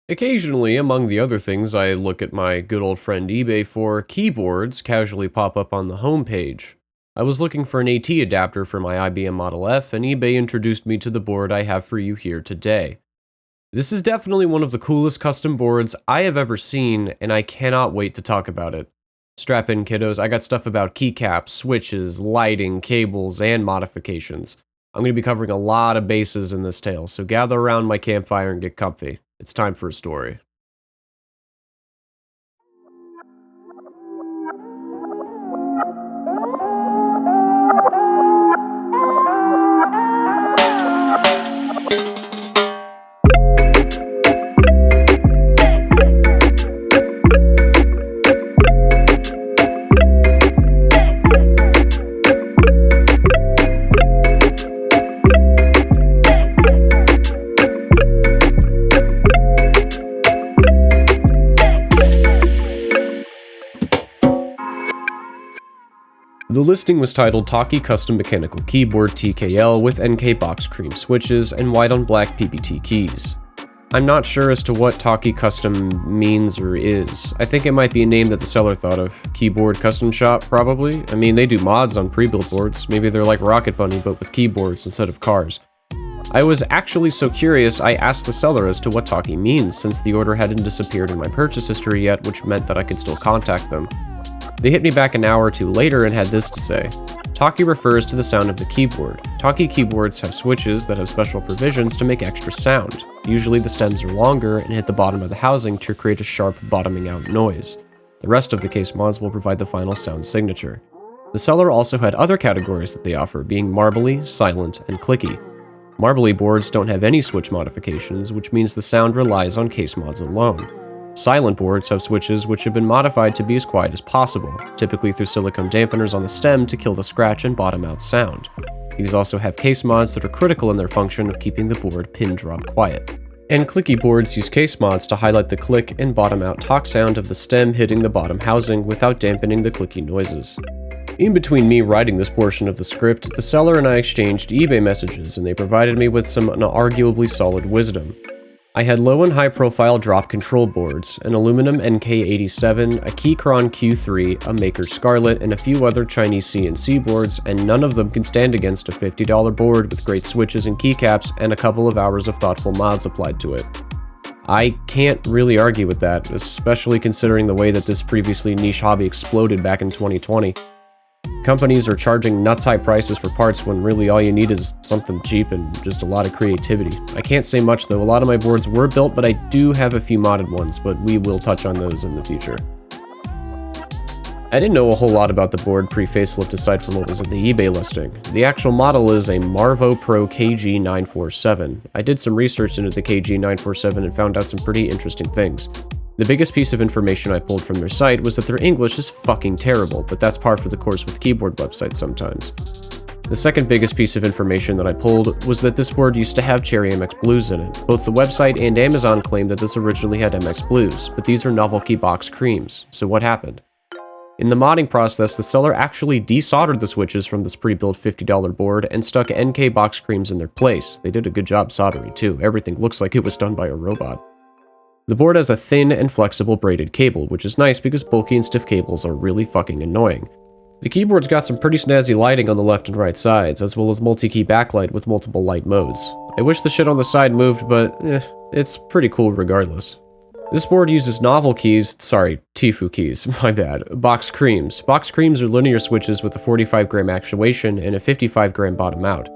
Occasionally, among the other things I look at my good old friend eBay for, keyboards casually pop up on the homepage. I was looking for an AT adapter for my IBM Model F, and eBay introduced me to the board I have for you here today. This is definitely one of the coolest custom boards I have ever seen, and I cannot wait to talk about it. Strap in, kiddos, I got stuff about keycaps, switches, lighting, cables, and modifications. I'm going to be covering a lot of bases in this tale, so gather around my campfire and get comfy. It's time for a story. The listing was titled Taki Custom Mechanical Keyboard TKL with NK box cream switches and white on black PBT keys. I'm not sure as to what Tocky Custom means or is. I think it might be a name that the seller thought of. Keyboard Custom Shop, probably? I mean, they do mods on pre-built boards. Maybe they're like Rocket Bunny, but with keyboards instead of cars. I was actually so curious I asked the seller as to what Tocky means, since the order hadn't disappeared in my purchase history yet, which meant that I could still contact them. They hit me back an hour or two later and had this to say. Tocky refers to the sound of the keyboard. Tocky keyboards have switches that have special provisions to make extra sound. Usually the stems are longer and hit the bottom of the housing to create a sharp bottoming out noise. The rest of the case mods will provide the final sound signature. The seller also had other categories that they offer, being marbly, silent, and clicky. Marbly boards don't have any switch modifications, which means the sound relies on case mods alone. Silent boards have switches which have been modified to be as quiet as possible, typically through silicone dampeners on the stem to kill the scratch and bottom out sound. These also have case mods that are critical in their function of keeping the board pin drop quiet. And clicky boards use case mods to highlight the click and bottom out tock sound of the stem hitting the bottom housing without dampening the clicky noises. In between me writing this portion of the script, the seller and I exchanged eBay messages and they provided me with some unarguably solid wisdom. I had low and high profile drop control boards, an aluminum NK87, a Keychron Q3, a Maker Scarlet, and a few other Chinese CNC boards, and none of them can stand against a $50 board with great switches and keycaps and a couple of hours of thoughtful mods applied to it. I can't really argue with that, especially considering the way that this previously niche hobby exploded back in 2020. Companies are charging nuts-high prices for parts when really all you need is something cheap and just a lot of creativity. I can't say much though, a lot of my boards were built, but I do have a few modded ones, but we will touch on those in the future. I didn't know a whole lot about the board pre-facelift aside from what was in the eBay listing. The actual model is a Marvo Pro KG947. I did some research into the KG947 and found out some pretty interesting things. The biggest piece of information I pulled from their site was that their English is fucking terrible, but that's par for the course with keyboard websites sometimes. The second biggest piece of information that I pulled was that this board used to have Cherry MX Blues in it. Both the website and Amazon claim that this originally had MX Blues, but these are novelty box creams, so what happened? In the modding process, the seller actually desoldered the switches from this pre-built $50 board and stuck NK box creams in their place. They did a good job soldering too, everything looks like it was done by a robot. The board has a thin and flexible braided cable, which is nice because bulky and stiff cables are really fucking annoying. The keyboard's got some pretty snazzy lighting on the left and right sides, as well as multi-key backlight with multiple light modes. I wish the shit on the side moved, but it's pretty cool regardless. This board uses Tifu keys, my bad, box creams. Box creams are linear switches with a 45 gram actuation and a 55 gram bottom out.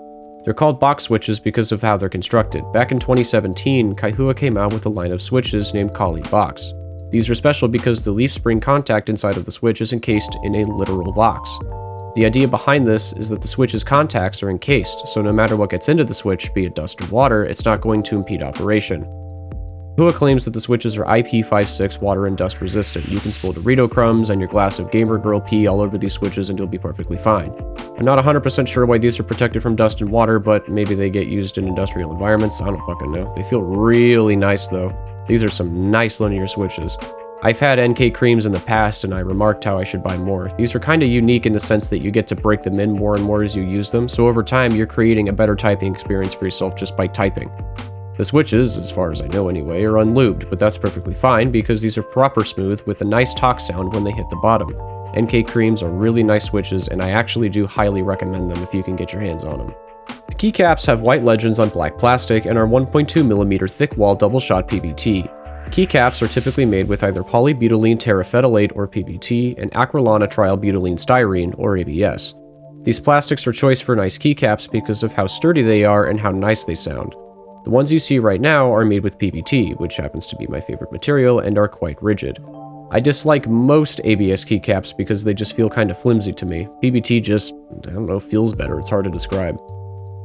They're called box switches because of how they're constructed. Back in 2017, Kaihua came out with a line of switches named Kali Box. These are special because the leaf spring contact inside of the switch is encased in a literal box. The idea behind this is that the switch's contacts are encased, so no matter what gets into the switch, be it dust or water, it's not going to impede operation. Kaihua claims that the switches are IP56 water and dust resistant. You can spill Dorito crumbs and your glass of Gamer Girl pee all over these switches and you'll be perfectly fine. I'm not 100% sure why these are protected from dust and water, but maybe they get used in industrial environments, I don't fucking know. They feel really nice though. These are some nice linear switches. I've had NK creams in the past and I remarked how I should buy more. These are kinda unique in the sense that you get to break them in more and more as you use them, so over time you're creating a better typing experience for yourself just by typing. The switches, as far as I know anyway, are unlubed, but that's perfectly fine because these are proper smooth with a nice tock sound when they hit the bottom. NK creams are really nice switches, and I actually do highly recommend them if you can get your hands on them. The keycaps have white legends on black plastic and are 1.2mm thick wall double-shot PBT. Keycaps are typically made with either polybutylene terephthalate or PBT and acrylonitrile-butylene styrene or ABS. These plastics are choice for nice keycaps because of how sturdy they are and how nice they sound. The ones you see right now are made with PBT, which happens to be my favorite material, and are quite rigid. I dislike most ABS keycaps because they just feel kind of flimsy to me. PBT just, I don't know, feels better. It's hard to describe.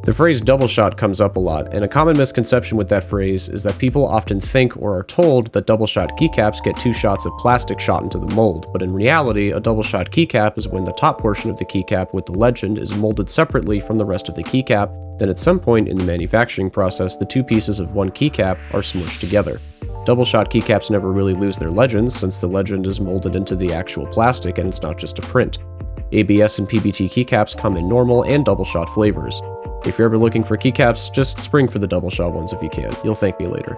The phrase double shot comes up a lot, and a common misconception with that phrase is that people often think or are told that double shot keycaps get 2 shots of plastic shot into the mold, but in reality, a double shot keycap is when the top portion of the keycap with the legend is molded separately from the rest of the keycap, then at some point in the manufacturing process, the 2 pieces of one keycap are smushed together. Double shot keycaps never really lose their legends since the legend is molded into the actual plastic and it's not just a print. ABS and PBT keycaps come in normal and double shot flavors. If you're ever looking for keycaps, just spring for the double shot ones if you can. You'll thank me later.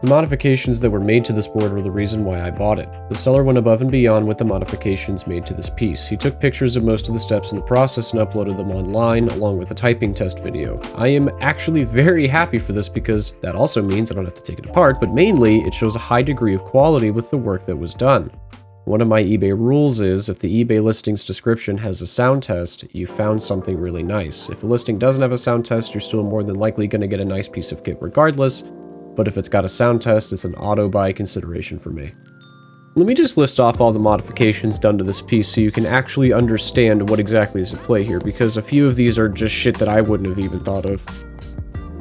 The modifications that were made to this board were the reason why I bought it. The seller went above and beyond with the modifications made to this piece. He took pictures of most of the steps in the process and uploaded them online, along with a typing test video. I am actually very happy for this because that also means I don't have to take it apart, but mainly it shows a high degree of quality with the work that was done. One of my eBay rules is if the eBay listing's description has a sound test, you found something really nice. If a listing doesn't have a sound test, you're still more than likely going to get a nice piece of kit regardless, but if it's got a sound test, it's an auto-buy consideration for me. Let me just list off all the modifications done to this piece so you can actually understand what exactly is at play here, because a few of these are just shit that I wouldn't have even thought of.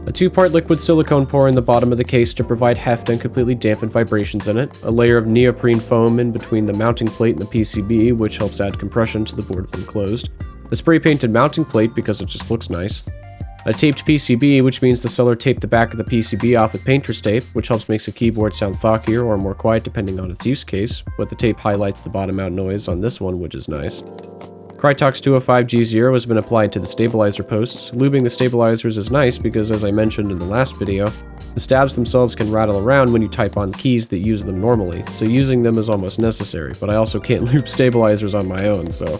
A 2-part liquid silicone pour in the bottom of the case to provide heft and completely dampen vibrations in it, a layer of neoprene foam in between the mounting plate and the PCB, which helps add compression to the board when closed, a spray-painted mounting plate because it just looks nice, a taped PCB, which means the seller taped the back of the PCB off with painter's tape, which helps make a keyboard sound thockier or more quiet depending on its use case, but the tape highlights the bottom out noise on this one, which is nice. Krytox 205G0 has been applied to the stabilizer posts. Lubing the stabilizers is nice because, as I mentioned in the last video, the stabs themselves can rattle around when you type on keys that use them normally, so using them is almost necessary, but I also can't lube stabilizers on my own, so...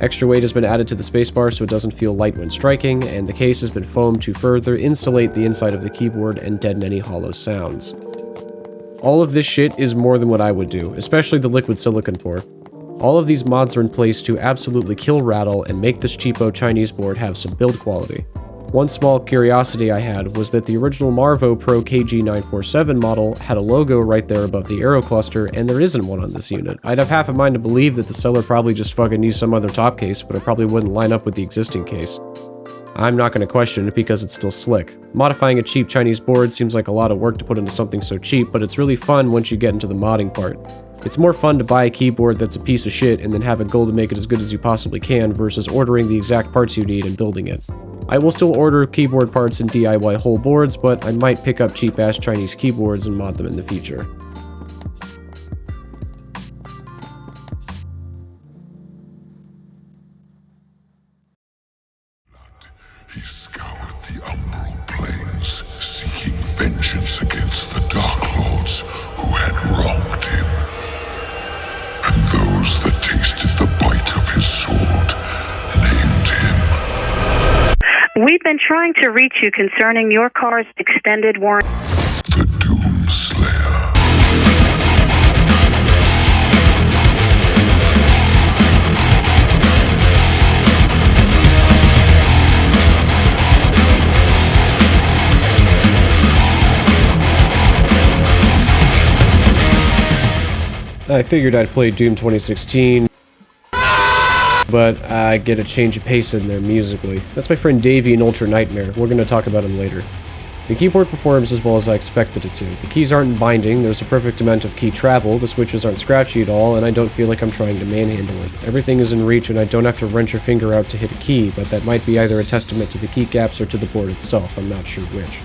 Extra weight has been added to the spacebar so it doesn't feel light when striking, and the case has been foamed to further insulate the inside of the keyboard and deaden any hollow sounds. All of this shit is more than what I would do, especially the liquid silicone pour. All of these mods are in place to absolutely kill rattle and make this cheapo Chinese board have some build quality. One small curiosity I had was that the original Marvo Pro KG947 model had a logo right there above the arrow cluster, and there isn't one on this unit. I'd have half a mind to believe that the seller probably just fucking used some other top case, but it probably wouldn't line up with the existing case. I'm not going to question it because it's still slick. Modifying a cheap Chinese board seems like a lot of work to put into something so cheap, but it's really fun once you get into the modding part. It's more fun to buy a keyboard that's a piece of shit and then have a goal to make it as good as you possibly can versus ordering the exact parts you need and building it. I will still order keyboard parts and DIY whole boards, but I might pick up cheap-ass Chinese keyboards and mod them in the future. He scoured the umbral plains, seeking vengeance against the Dark Lords who had wronged him. And those that tasted the bite of his sword named him. We've been trying to reach you concerning your car's extended warranty. The Doomslayer. I figured I'd play Doom 2016, but I get a change of pace in there musically. That's my friend Davey in Ultra Nightmare. We're going to talk about him later. The keyboard performs as well as I expected it to. The keys aren't binding, there's a perfect amount of key travel, the switches aren't scratchy at all, and I don't feel like I'm trying to manhandle it. Everything is in reach and I don't have to wrench your finger out to hit a key, but that might be either a testament to the keycaps or to the board itself, I'm not sure which.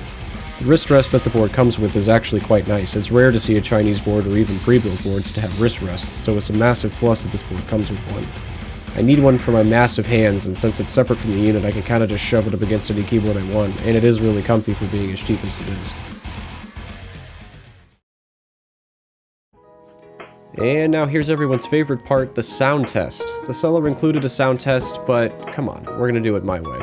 The wrist rest that the board comes with is actually quite nice. It's rare to see a Chinese board or even pre-built boards to have wrist rests, so it's a massive plus that this board comes with one. I need one for my massive hands, and since it's separate from the unit, I can kind of just shove it up against any keyboard I want, and it is really comfy for being as cheap as it is. And now here's everyone's favorite part, the sound test. The seller included a sound test, but come on, we're gonna do it my way.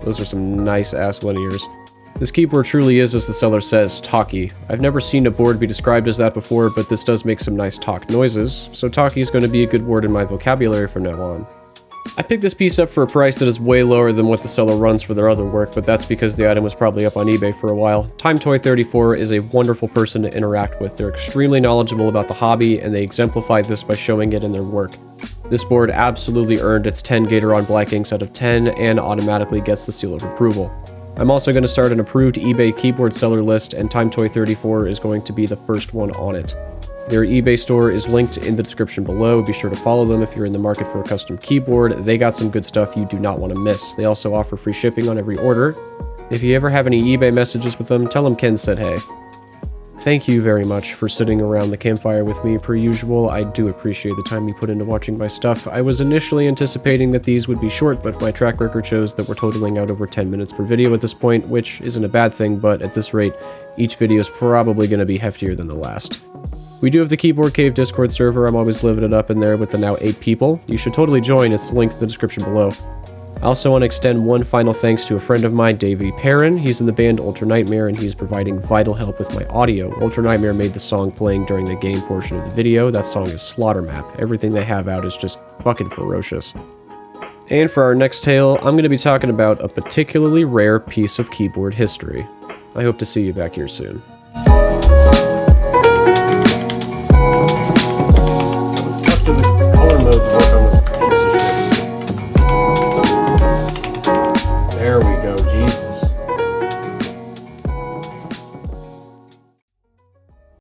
Those are some nice-ass linears. This keyboard truly is, as the seller says, Tocky. I've never seen a board be described as that before, but this does make some nice talk noises, so Tocky is going to be a good word in my vocabulary from now on. I picked this piece up for a price that is way lower than what the seller runs for their other work, but that's because the item was probably up on eBay for a while. TimeToy34 is a wonderful person to interact with. They're extremely knowledgeable about the hobby, and they exemplify this by showing it in their work. This board absolutely earned its 10 Gatoron Black Inks out of 10 and automatically gets the seal of approval. I'm also going to start an approved eBay keyboard seller list, and TimeToy34 is going to be the first one on it. Their eBay store is linked in the description below. Be sure to follow them if you're in the market for a custom keyboard. They got some good stuff you do not want to miss. They also offer free shipping on every order. If you ever have any eBay messages with them, tell them Ken said hey. Thank you very much for sitting around the campfire with me per usual. I do appreciate the time you put into watching my stuff. I was initially anticipating that these would be short, but my track record shows that we're totaling out over 10 minutes per video at this point, which isn't a bad thing, but at this rate, each video is probably going to be heftier than the last. We do have the Keyboard Cave Discord server. I'm always living it up in there with the now 8 people. You should totally join. It's linked in the description below. I also want to extend one final thanks to a friend of mine, Davey Perrin. He's in the band Ultra Nightmare, and he's providing vital help with my audio. Ultra Nightmare made the song playing during the game portion of the video. That song is Slaughter Map. Everything they have out is just fucking ferocious. And for our next tale, I'm going to be talking about a particularly rare piece of keyboard history. I hope to see you back here soon.